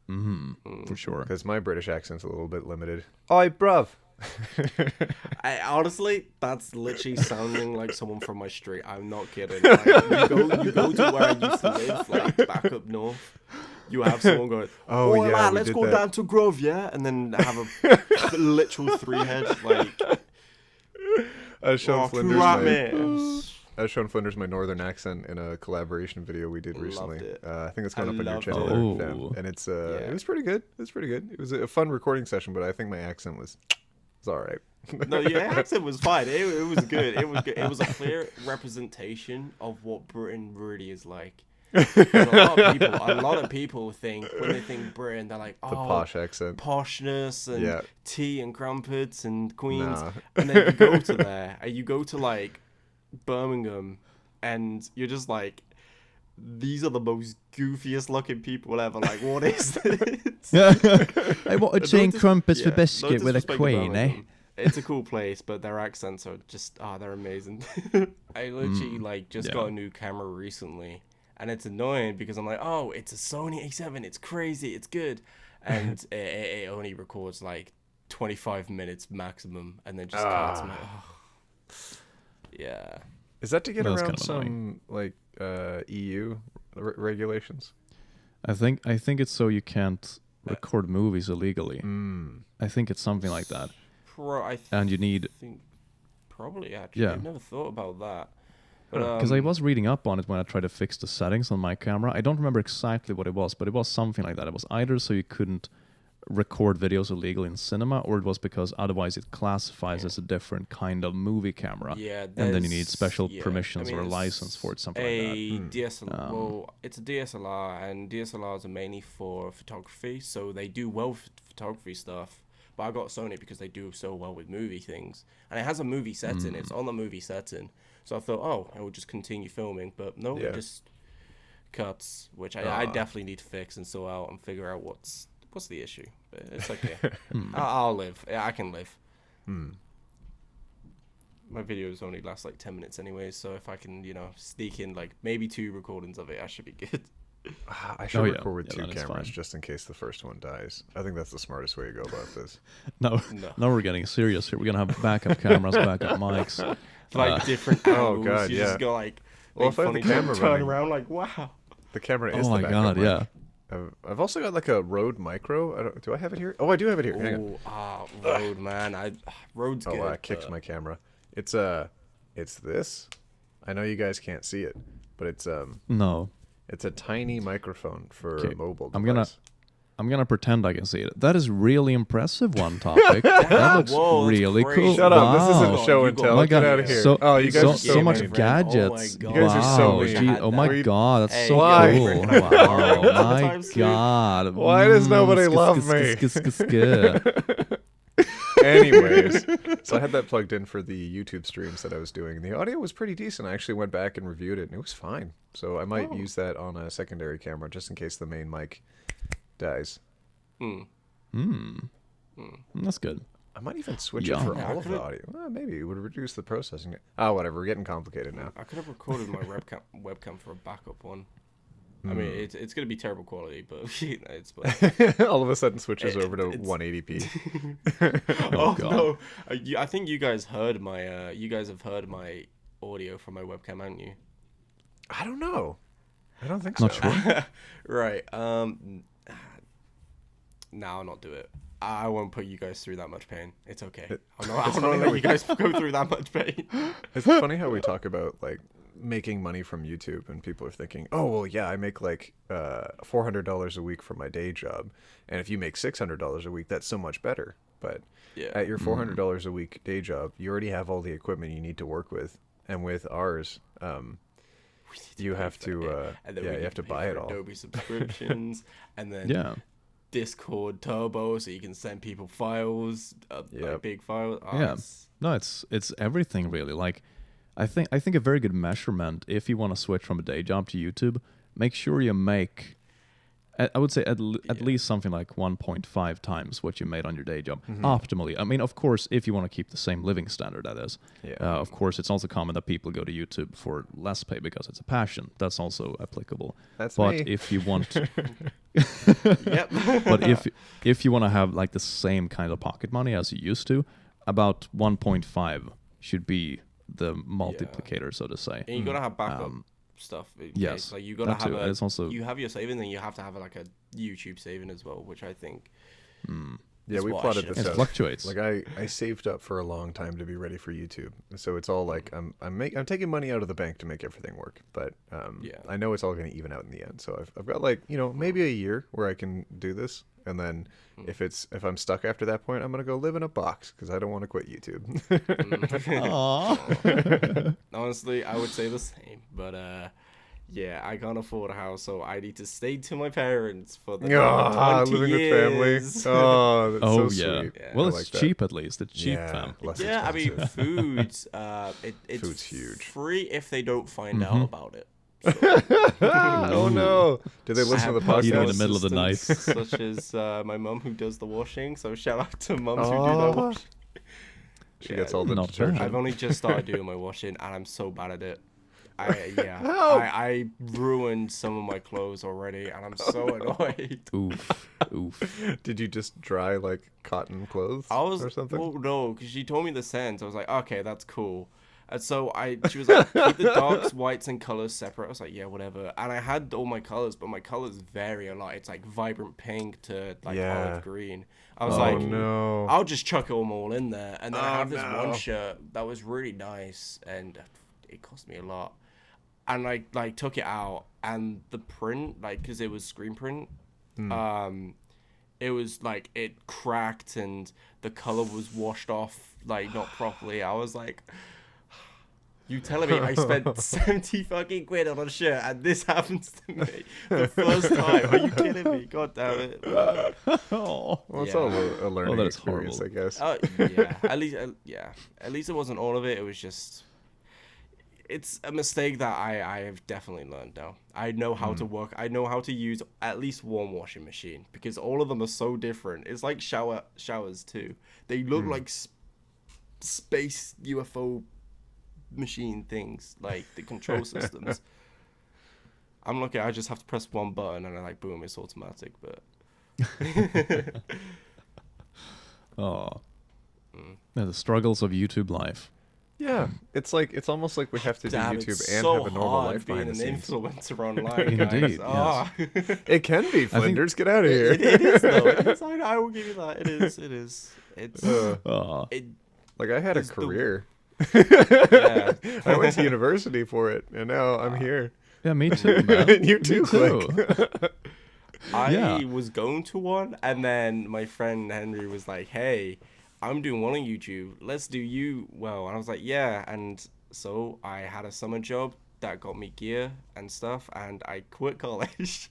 For sure. Because my British accent's a little bit limited. Oi, bruv. I honestly, that's literally sounding like someone from my street. I'm not kidding. Like, you go to where I used to live, like back up north. You have someone going, "Oh yeah, let's go down to Grove, yeah," and then have a literal 3-head like. I was showing Flinders my northern accent in a collaboration video we did recently. I think it's going up on your channel, and it's it was pretty good. It was a fun recording session, but I think my accent was all right. No, your accent was fine. It was good. It was good. It was a clear representation of what Britain really is like. A lot of people think, when they think Britain, they're like, oh, the posh accent, poshness, and tea and crumpets and queens. And then you go to there, and you go to like Birmingham, and you're just like, these are the most goofiest looking people ever. Like, what is this? I want a tea and crumpets for biscuit with a queen, eh? It's a cool place, but their accents are just, they're amazing. I literally got a new camera recently, and it's annoying because I'm like, oh, it's a Sony A7, it's crazy, it's good, and it only records like 25 minutes maximum, and then just cuts. I'm like, oh. Yeah. Is that to get around some like EU regulations? Mm. I think it's so you can't record movies illegally. I think it's something like that. And you need... Probably, actually. I've never thought about that. Because I was reading up on it when I tried to fix the settings on my camera. I don't remember exactly what it was, but it was something like that. It was either so you couldn't record videos illegally in cinema, or it was because otherwise it classifies as a different kind of movie camera. Yeah, and then you need special permissions or a license for it, something like that. DSLR. Well, it's a DSLR, and DSLRs are mainly for photography, so they do well for photography stuff. But I got Sony because they do so well with movie things. And it has a movie setting. It's on the movie setting. So I thought, oh, I would just continue filming. But no, it just cuts, which I definitely need to fix and sort out and figure out what's the issue. But it's okay. I'll live. I can live. My videos only last like 10 minutes anyway. So if I can, sneak in like maybe 2 recordings of it, I should be good. I should record with 2 cameras just in case the first one dies. I think that's the smartest way to go about this. No, we're getting serious here. We're gonna have backup cameras, backup mics, like different angles. Oh god, you just go like, if I have the camera turn around like, wow. The camera is. Oh my god, yeah. I've also got like a Rode Micro. Do I have it here? Oh, I do have it here. Rode, man. Rode's good. Oh, I kicked my camera. It's this. I know you guys can't see it, but it's no. It's a tiny microphone for a mobile device. I'm gonna pretend I can see it. That is really impressive. One topic. That looks really cool. Shut up! This isn't show and tell. Get out of here. You guys are so much gadgets. You guys are so mean. Oh my god, that's so cool. Wow, my god. Why does nobody love me? Anyways, so I had that plugged in for the YouTube streams that I was doing. The audio was pretty decent. I actually went back and reviewed it, and it was fine. So I might use that on a secondary camera just in case the main mic dies. That's good. I might even switch Yeah. it for Yeah, all of the audio. Well, maybe it would reduce the processing. Oh, whatever. We're getting complicated now. I could have recorded my webcam for a backup one. I mean, it's going to be terrible quality, but it's fine. All of a sudden switches over to 180p. Oh God. no! I think you guys heard my have heard my audio from my webcam, haven't you? I don't know. I don't think so. Not sure. Right. No, I'll not do it. I won't put you guys through that much pain. It's okay. I'll not let you guys go through that much pain. It's funny how we talk about like making money from YouTube, and people are thinking, "Oh, well, yeah, I make like $400 a week from my day job, and if you make $600 a week, that's so much better." But at your $400 a week day job, you already have all the equipment you need to work with, and with ours, you have to you have to buy it all. Adobe subscriptions, and then Discord Turbo, so you can send people files, like big files. Oh, No, it's everything really. Like, I think a very good measurement, if you want to switch from a day job to YouTube, make sure you make, I would say at least something like 1.5 times what you made on your day job, optimally. I mean, of course, if you want to keep the same living standard, that is. Of course, it's also common that people go to YouTube for less pay because it's a passion. That's also applicable. That's but me. if you want, Yep. but if you want to have like the same kind of pocket money as you used to, about 1.5 should be the multiplicator, so to say. And you gotta have backup stuff. Yes, like you gotta that have too. It's also, you have your saving, then you have to have like a YouTube saving as well, which I think. Yeah, is we what I plotted should've this it out. fluctuates. Like I saved up for a long time to be ready for YouTube, so it's all like I'm taking money out of the bank to make everything work. But I know it's all going to even out in the end. So I've got like maybe a year where I can do this, and then if I'm stuck after that point, I'm gonna go live in a box because I don't want to quit YouTube. Honestly, I would say the same, but yeah, I can't afford a house, so I need to stay to my parents for the 20 living years. with family. Oh, that's so sweet. Yeah. Well, I it's like that. cheap at least. It's cheap, Yeah, fam. less Yeah, I mean, expensive. food. It's Food's huge. free if they don't find out about it. Oh no! Did they listen to the personal Eating in the middle of the night. assistants, such as my mum who does the washing. So shout out to mums who do their washing. She gets all the Not detergent. bad. I've only just started doing my washing, and I'm so bad at it. I ruined some of my clothes already, and I'm so annoyed. Oof. Did you just dry like cotton clothes or something? Well, no, because she told me the scent. I was like, okay, that's cool. And so she was like, keep the darks, whites, and colors separate. I was like, yeah, whatever. And I had all my colors, but my colors vary a lot. It's like vibrant pink to like olive green. I was like, no. I'll just chuck them all in there. And then I have this one shirt that was really nice, and it cost me a lot. And I like took it out, and the print, like, because it was screen print, it was like it cracked, and the color was washed off like not properly. I was like, you telling me I spent 70 fucking quid on a shirt and this happens to me the first time? Are you kidding me? God damn it. Oh. Well, it's all a learning that is experience, horrible. I guess. Yeah. At least it wasn't all of it. It was just. It's a mistake that I have definitely learned now. I know how to work. I know how to use at least one washing machine because all of them are so different. It's like showers too. They look like space UFO machine things, like the control systems. I'm lucky. I just have to press one button and like boom, it's automatic. But Yeah, the struggles of YouTube life. Yeah, it's almost like we have to do damn, YouTube it's and so have a normal hard life being behind the an scenes. influencer online. Indeed, Guys. yes. It can be, Flinders. Get out of here. It is though. It is. I will give you that. It is. It's. Like I had a It's the- career. Yeah. I went to university for it, and now I'm here. Yeah, me too, man. You too, Me too. Click. I was going to one, and then my friend Henry was like, "Hey, I'm doing one on YouTube. Let's do you well." And I was like, "Yeah." And so I had a summer job that got me gear and stuff, and I quit college.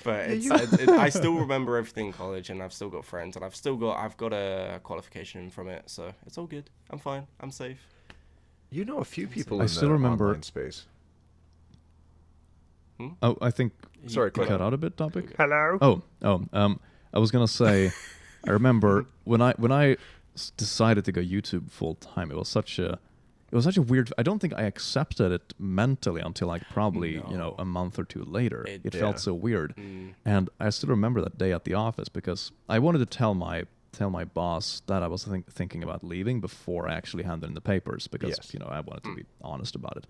But I still remember everything in college, and I've still got friends, and I've got a qualification from it, so it's all good. I'm fine. I'm safe. You know a few people I in still the remember- online space. Oh, I think Sorry, you Click. cut out a bit, topic. Hello. Oh, I was gonna say, I remember when I decided to go YouTube full time. It was such a weird. I don't think I accepted it mentally until like probably a month or two later. It felt so weird, and I still remember that day at the office because I wanted to tell my boss that I was thinking about leaving before I actually handed in the papers because I wanted to be honest about it.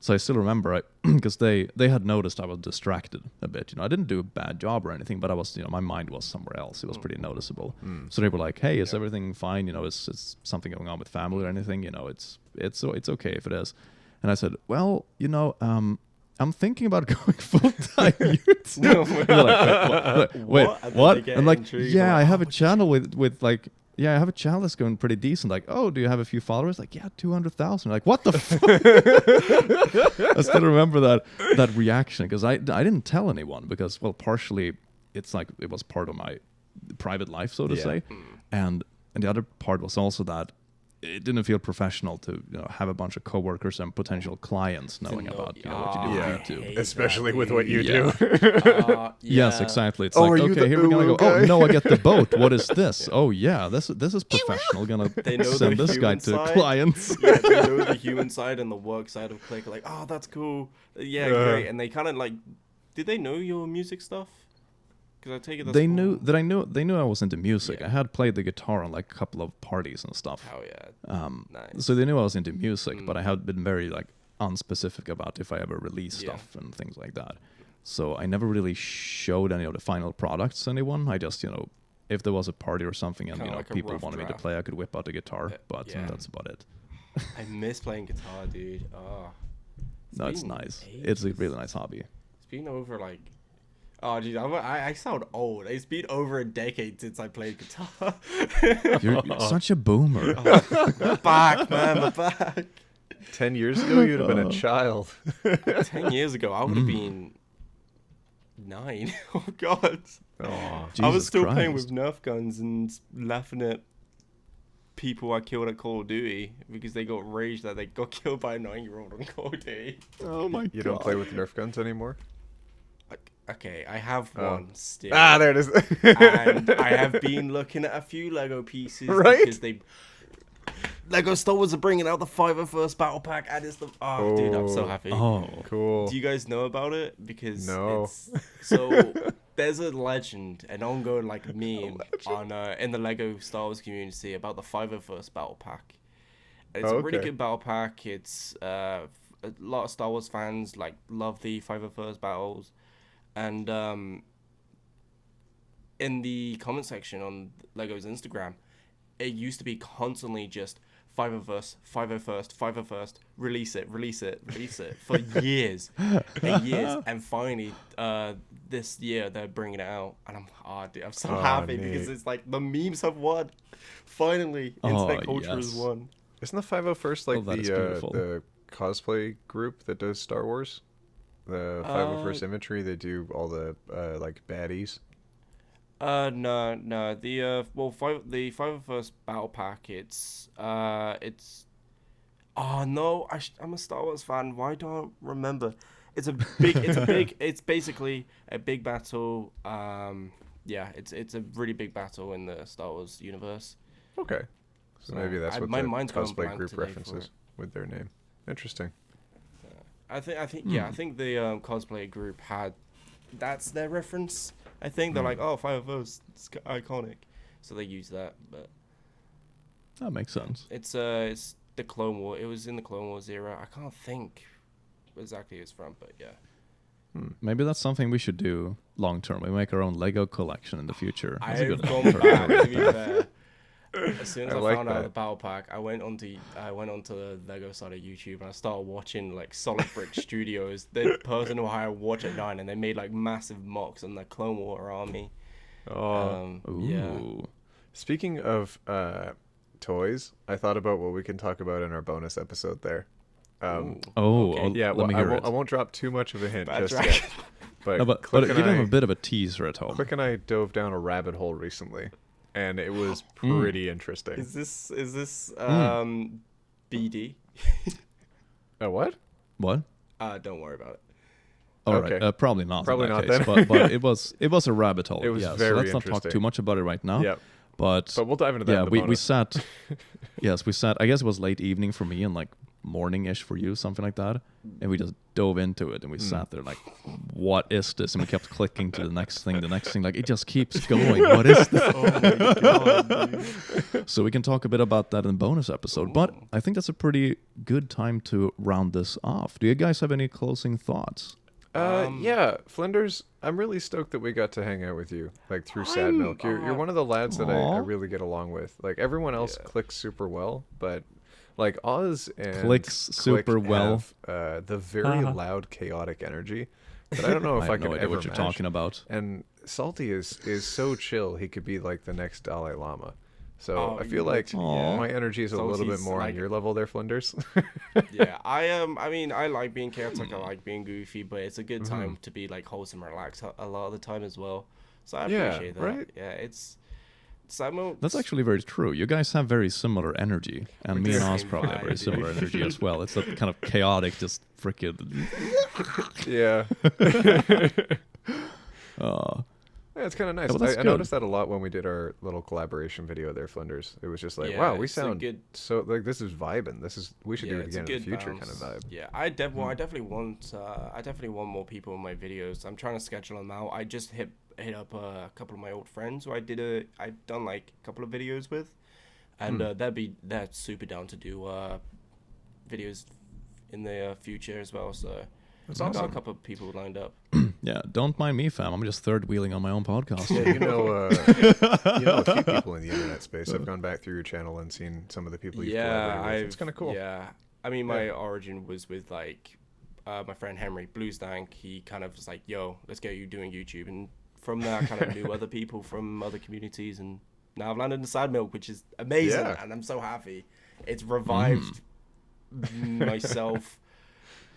So I still remember because they had noticed I was distracted a bit. I didn't do a bad job or anything, but I was my mind was somewhere else. It was pretty noticeable. So they were like, "Hey, is everything fine? Is something going on with family or anything? It's okay if it is." And I said, "Well, I'm thinking about going full time YouTube." No, wait, what? And I'm like, yeah, I have a channel with like. Yeah, I have a channel that's going pretty decent. Like, oh, do you have a few followers? Like, yeah, 200,000. Like, what the fuck? I still remember that reaction because I didn't tell anyone because, well, partially it's like it was part of my private life, so to say, and the other part was also that it didn't feel professional to have a bunch of coworkers and potential clients knowing about what you do on YouTube, especially with what you do. Yes, exactly. It's like, okay, here we're gonna go. Oh no, I get the boat. What is this? Oh yeah, this is professional. Gonna send this guy to clients. Yeah, they know the human side and the work side of Click. Like, oh, that's cool. Yeah, great. And they kind of like, did they know your music stuff? Because I take it that's they cool. knew that they knew I was into music. I had played the guitar on like a couple of parties and stuff. Oh yeah. Nice. So they knew I was into music, but I had been very like unspecific about if I ever release stuff and things like that. So I never really showed any of the final products to anyone. I just if there was a party or something and Kinda like a people rough wanted me to draft. play, I could whip out the guitar. But that's about it. I miss playing guitar, dude. Oh. No, it's nice. It's a really nice hobby. It's been over like. Oh, dude, I sound old. It's been over a decade since I played guitar. You're such a boomer. We're back, man. We're back. 10 years ago, you'd have been a child. 10 years ago, I would have been 9. Oh, God. Oh, I was still Christ. playing with Nerf guns and laughing at people I killed at Call of Duty because they got raged that they got killed by a 9-year-old on Call of Duty. Oh my god. you don't play with Nerf guns anymore? Okay, I have one still. Ah, there it is. And I have been looking at a few Lego pieces because Lego Star Wars are bringing out the 501st Battle Pack, and it's the dude, I'm so happy. Oh, Cool. Do you guys know about it? Because No. so there's a legend, an ongoing like meme on in the Lego Star Wars community about the 501st Battle Pack. And it's a really good battle pack. It's a lot of Star Wars fans like love the 501st battles. And in the comment section on Lego's Instagram, it used to be constantly just 501st, 501st, release it for years and years. And finally, this year they're bringing it out, and I'm so happy because it's like the memes have won. Finally, internet culture has won. Isn't the 501st like beautiful. the cosplay group that does Star Wars? The 501st Imagery, they do all the like baddies. No. The the 501st Battle Pack. It's. Oh no! I'm a Star Wars fan. Why don't I remember? It's a big. It's basically a big battle. Yeah. It's a really big battle in the Star Wars universe. Okay. So maybe that's what my the mind's going cosplay blank group today references with their name. Interesting. I think the cosplay group had that's their reference. I think they're like, oh, 501st, it's iconic, so they use that. But that makes sense. it's the Clone War. It was in the Clone Wars era. I can't think exactly who it's from, but yeah. Maybe that's something we should do long term. We make our own Lego collection in the future. That's a I've good gone back, to be fair. As soon as I like found out that. the Battle Pack, I went onto the Lego side of YouTube and I started watching like Solid Brick Studios, the person who I watch at 9, and they made like massive mocks on the Clone War army. Yeah. Speaking of toys, I thought about what we can talk about in our bonus episode there. Okay. Yeah, let me hear it. I won't drop too much of a hint Bad just dragon. yet. But, No, but Click give and them I- a bit of a teaser at home. Click and I dove down a rabbit hole recently, and it was pretty interesting. Is this BD? A what? What? Don't worry about it. All Okay. right, probably not. Probably in that not case, then. but it was a rabbit hole. It was yeah, very so let's not talk interesting. too much about it right now. Yep. But But we'll dive into that. yeah, in the we bonus. sat. Yes, we sat. I guess it was late evening for me and like morning-ish for you, something like that. And we just dove into it and we sat there like, what is this? And we kept clicking to the next thing. Like it just keeps going. What is this? Oh my god, dude. So we can talk a bit about that in the bonus episode. But I think that's a pretty good time to round this off. Do you guys have any closing thoughts? Yeah, Flinders, I'm really stoked that we got to hang out with you, like through Sad Milk. You're one of the lads that I Aw. really get along with. Like everyone else clicks super well, but like Oz and Clicks Click super well. have, the very loud, chaotic energy that I don't know if I I have could no idea ever what you're match. talking about. And Salty is so chill. He could be like the next Dalai Lama. So Oh, I feel you like Aw. my energy is a little bit Salty's more on like- your level there, Flinders. Yeah, I mean, I like being chaotic. I like being goofy, but it's a good time to be like wholesome, and relaxed a lot of the time as well. So I Yeah, appreciate that. right? Yeah, it's Simon. That's actually very true. You guys have very similar energy, and me and Oz Same probably have very vibe, similar dude. energy as well. It's that kind of chaotic, just freaking. Yeah. Uh, Yeah, it's kind of nice. well, that's I good. noticed that a lot when we did our little collaboration video there, Flinders. It was just like, Yeah, wow, we it's a sound good- so like this is vibing. We should do it it's a again in the good future bounce. kind of vibe. Yeah, I definitely want more people in my videos. I'm trying to schedule them out. I just hit up a couple of my old friends who I've done like a couple of videos with, and that's super down to do videos in the future as well. So That's I've got awesome. a couple of people lined up. yeah, don't mind me, fam. I'm just third wheeling on my own podcast. Yeah, you know a few people in the internet space. I've gone back through your channel and seen some of the people you've collaborated with. It's kind of cool. Yeah, I mean, my origin was with like my friend Henry Bluestank. He kind of was like, "Yo, let's get you doing YouTube," and from there, I kind of knew other people from other communities, and now I've landed in Side Milk, which is amazing, Yeah. and I'm so happy. It's revived myself.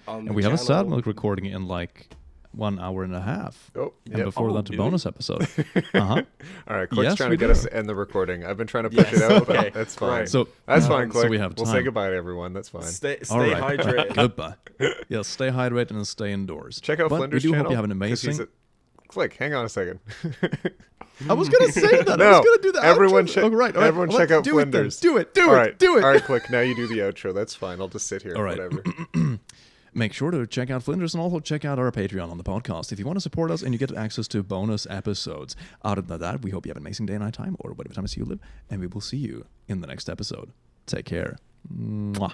On And the we have a channel. Sad Milk recording in like 1 hour and a half. Oh, And yep. before Oh, that, a really? bonus episode. Uh-huh. All right, Click's Yes, trying we to get do. us to end the recording. I've been trying to push Yes, it out, okay, but that's fine. right. So That's fine, so Click. we have We'll say time. goodbye to everyone. That's fine. Stay All right. hydrated. Goodbye. Yeah, stay hydrated and stay indoors. Check out but Flinders' we do channel. hope you have an 'cause he's amazing. Click, hang on a second. I was gonna say that. I No, was gonna do that. everyone outro. check- Oh, right, all right. everyone Well, check out do it then. Flinders. Do it. All right, Do it. All right, Click. Now you do the outro. That's fine. I'll just sit here. All right. Whatever. Make sure to check out Flinders and also check out our Patreon on the podcast if you want to support us and you get access to bonus episodes. Other than that, we hope you have an amazing day, night time, or whatever time you live, and we will see you in the next episode. Take care. Mwah.